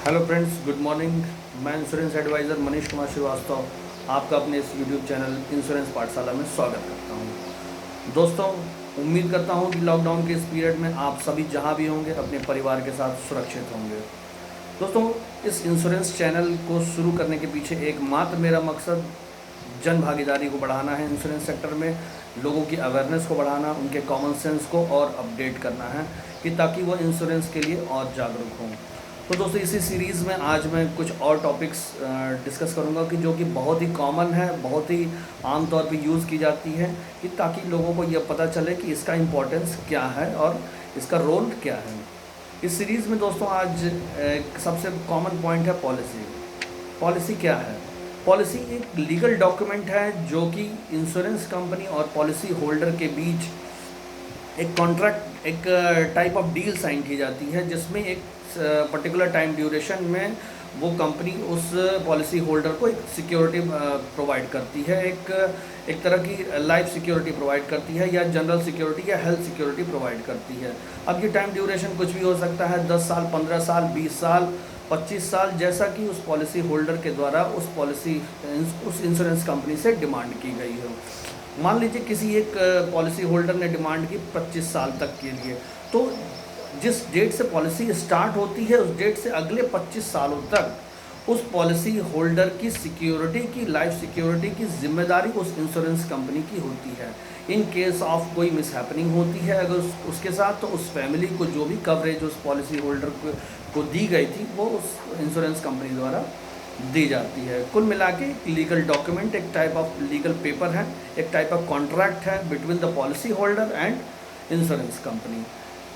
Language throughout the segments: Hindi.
Hello friends, good morning. मैं इंश्योरेंस एडवाइज़र मनीष कुमार श्रीवास्तव आपका अपने इस यूट्यूब चैनल इंश्योरेंस पाठशाला में स्वागत करता हूं। दोस्तों, उम्मीद करता हूं कि लॉकडाउन के इस पीरियड में आप सभी जहां भी होंगे अपने परिवार के साथ सुरक्षित होंगे। दोस्तों, इस इंश्योरेंस चैनल को शुरू करने के पीछे एकमात्र मेरा मकसद जन भागीदारी को बढ़ाना है। इंश्योरेंस सेक्टर में लोगों की अवेयरनेस को बढ़ाना, उनके कॉमन सेंस को और अपडेट करना है कि ताकि वो इंश्योरेंस के लिए और जागरूक हों। तो दोस्तों, इसी सीरीज़ में आज मैं कुछ और टॉपिक्स डिस्कस करूंगा कि जो कि बहुत ही कॉमन है, बहुत ही आम तौर पे यूज़ की जाती है, कि ताकि लोगों को ये पता चले कि इसका इम्पोर्टेंस क्या है और इसका रोल क्या है। इस सीरीज़ में दोस्तों आज एक सबसे कॉमन पॉइंट है पॉलिसी। पॉलिसी क्या है? पॉलिसी एक लीगल डॉक्यूमेंट है जो कि इंश्योरेंस कंपनी और पॉलिसी होल्डर के बीच एक कॉन्ट्रैक्ट, एक टाइप ऑफ डील साइन की जाती है, जिसमें एक पर्टिकुलर टाइम ड्यूरेशन में वो कंपनी उस पॉलिसी होल्डर को एक सिक्योरिटी प्रोवाइड करती है, एक तरह की लाइफ सिक्योरिटी प्रोवाइड करती है, या जनरल सिक्योरिटी या हेल्थ सिक्योरिटी प्रोवाइड करती है। अब ये टाइम ड्यूरेशन कुछ भी हो सकता है, 10 साल, 15 साल, 20 साल, 25 साल, जैसा कि उस पॉलिसी होल्डर के द्वारा उस इंश्योरेंस कंपनी से डिमांड की गई हो। मान लीजिए किसी एक पॉलिसी होल्डर ने डिमांड की 25 साल तक के लिए, तो जिस डेट से पॉलिसी स्टार्ट होती है उस डेट से अगले 25 सालों तक उस पॉलिसी होल्डर की सिक्योरिटी की, लाइफ सिक्योरिटी की जिम्मेदारी उस इंश्योरेंस कंपनी की होती है। इन केस ऑफ कोई मिसहैपनिंग होती है अगर उसके साथ, तो उस फैमिली को जो भी कवरेज उस पॉलिसी होल्डर को दी गई थी वो उस इंश्योरेंस कंपनी द्वारा दी जाती है। कुल मिला के एक लीगल डॉक्यूमेंट, एक टाइप ऑफ लीगल पेपर है, एक टाइप ऑफ कॉन्ट्रैक्ट है between the policy holder and insurance company.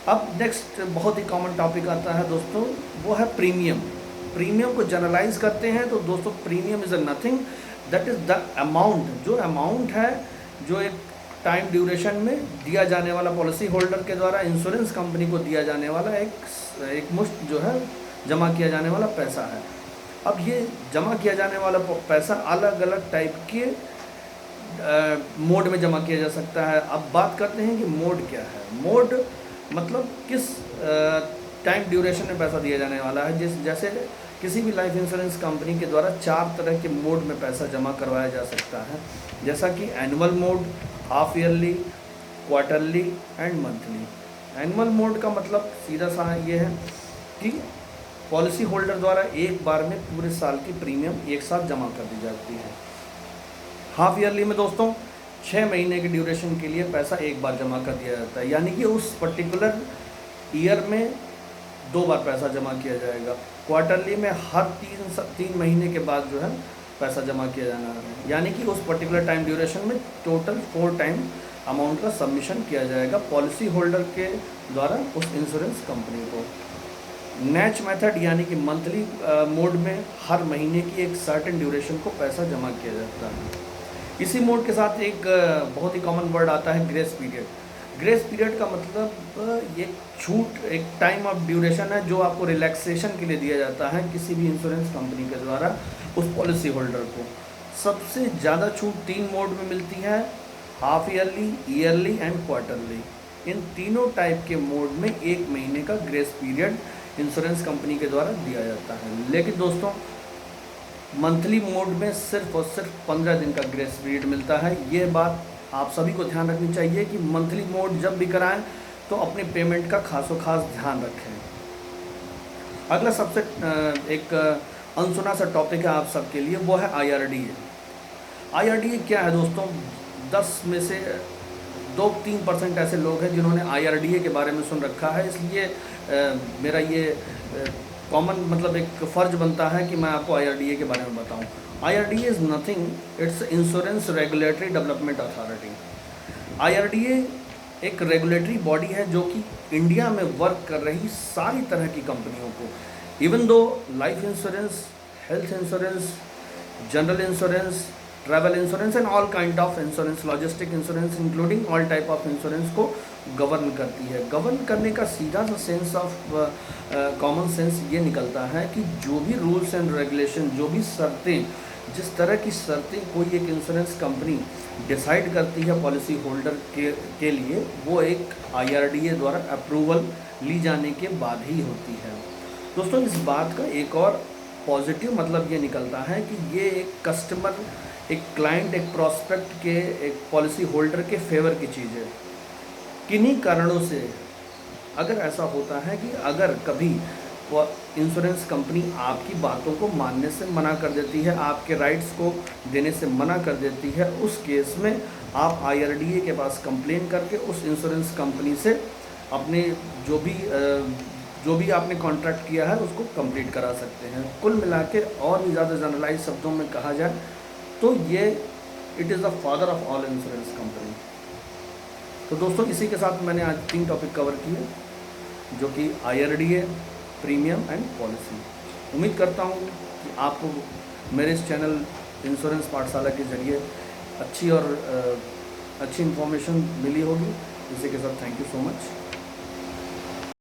अब नेक्स्ट बहुत ही कॉमन टॉपिक आता है दोस्तों, वो है प्रीमियम। प्रीमियम को जनरलाइज करते हैं तो दोस्तों, premium is a nothing, that is the amount, जो अमाउंट है जो एक टाइम ड्यूरेशन में दिया जाने वाला, पॉलिसी होल्डर के द्वारा इंश्योरेंस कंपनी को दिया जाने वाला एक मुश्त जो है जमा किया जाने वाला पैसा है। अब ये जमा किया जाने वाला पैसा अलग अलग टाइप के मोड में जमा किया जा सकता है। अब बात करते हैं कि मोड क्या है। मोड मतलब किस टाइम ड्यूरेशन में पैसा दिया जाने वाला है। जैसे किसी भी लाइफ इंश्योरेंस कंपनी के द्वारा 4 तरह के मोड में पैसा जमा करवाया जा सकता है, जैसा कि annual mode, half yearly, quarterly and monthly. Annual mode का मतलब सीधा सा ये है कि पॉलिसी होल्डर द्वारा एक बार में पूरे साल की प्रीमियम एक साथ जमा कर दी जाती है। हाफ ईयरली में दोस्तों 6 महीने के ड्यूरेशन के लिए पैसा एक बार जमा कर दिया जाता है, यानी कि उस पर्टिकुलर ईयर में 2 बार पैसा जमा किया जाएगा। क्वार्टरली में हर 3 महीने के बाद जो है पैसा जमा किया जाना है, यानी कि उस पर्टिकुलर टाइम ड्यूरेशन में टोटल 4 टाइम अमाउंट का सबमिशन किया जाएगा पॉलिसी होल्डर के द्वारा उस इंश्योरेंस कंपनी को। नैच मेथड यानी कि मंथली मोड में हर महीने की एक सर्टेन ड्यूरेशन को पैसा जमा किया जाता है। इसी मोड के साथ एक बहुत ही कॉमन वर्ड आता है ग्रेस पीरियड। ग्रेस पीरियड का मतलब एक छूट, एक टाइम ऑफ ड्यूरेशन है जो आपको रिलैक्सेशन के लिए दिया जाता है किसी भी इंश्योरेंस कंपनी के द्वारा उस पॉलिसी होल्डर को। सबसे ज़्यादा छूट 3 मोड में मिलती है, half yearly, yearly and quarterly. इन तीनों टाइप के मोड में 1 महीने का ग्रेस पीरियड इंश्योरेंस कंपनी के द्वारा दिया जाता है। लेकिन दोस्तों, मंथली मोड में सिर्फ और सिर्फ 15 दिन का ग्रेस पीरियड मिलता है। ये बात आप सभी को ध्यान रखनी चाहिए कि मंथली मोड जब भी कराएं तो अपनी पेमेंट का खासो खास ध्यान रखें। अगला सबसे एक अनसुना सा टॉपिक है आप सबके लिए, वो है IRDA। IRDA क्या है दोस्तों? 10 में से 2-3% ऐसे लोग हैं जिन्होंने IRDA के बारे में सुन रखा है, इसलिए मेरा ये कॉमन मतलब एक फ़र्ज बनता है कि मैं आपको IRDA के बारे में बताऊं। IRDA is nothing, it's insurance regulatory development authority. IRDA एक रेगुलेटरी बॉडी है जो कि इंडिया में वर्क कर रही सारी तरह की कंपनियों को, even though life insurance, health insurance, general insurance, travel insurance and all kind of insurance, logistic insurance including all type of insurance को गवर्न करती है। गवर्न करने का सीधा सा सेंस ऑफ कॉमन सेंस ये निकलता है कि जो भी रूल्स एंड रेगुलेशन, जो भी शर्तें, जिस तरह की शर्तें कोई एक इंश्योरेंस कंपनी डिसाइड करती है पॉलिसी होल्डर के लिए, वो एक IRDA द्वारा अप्रूवल ली जाने के बाद ही होती है। दोस्तों इस बात का एक और पॉजिटिव मतलब ये निकलता है कि ये एक कस्टमर, एक क्लाइंट, एक प्रोस्पेक्ट के, एक पॉलिसी होल्डर के फेवर की चीज़ है। किन्हीं कारणों से अगर ऐसा होता है कि अगर कभी वो इंश्योरेंस कंपनी आपकी बातों को मानने से मना कर देती है, आपके राइट्स को देने से मना कर देती है, उस केस में आप IRDA के पास कंप्लेन करके उस इंश्योरेंस कंपनी से अपने जो भी आपने कॉन्ट्रैक्ट किया है उसको कंप्लीट करा सकते हैं। कुल मिला के और भी ज़्यादा जनरलाइज शब्दों में कहा जाए तो ये it is the father of all insurance company. तो दोस्तों इसी के साथ मैंने आज 3 टॉपिक कवर किए, जो कि IRDA, प्रीमियम एंड पॉलिसी। उम्मीद करता हूँ कि आपको मेरे इस चैनल इंश्योरेंस पाठशाला के ज़रिए अच्छी इन्फॉर्मेशन मिली होगी। इसी के साथ थैंक यू सो मच।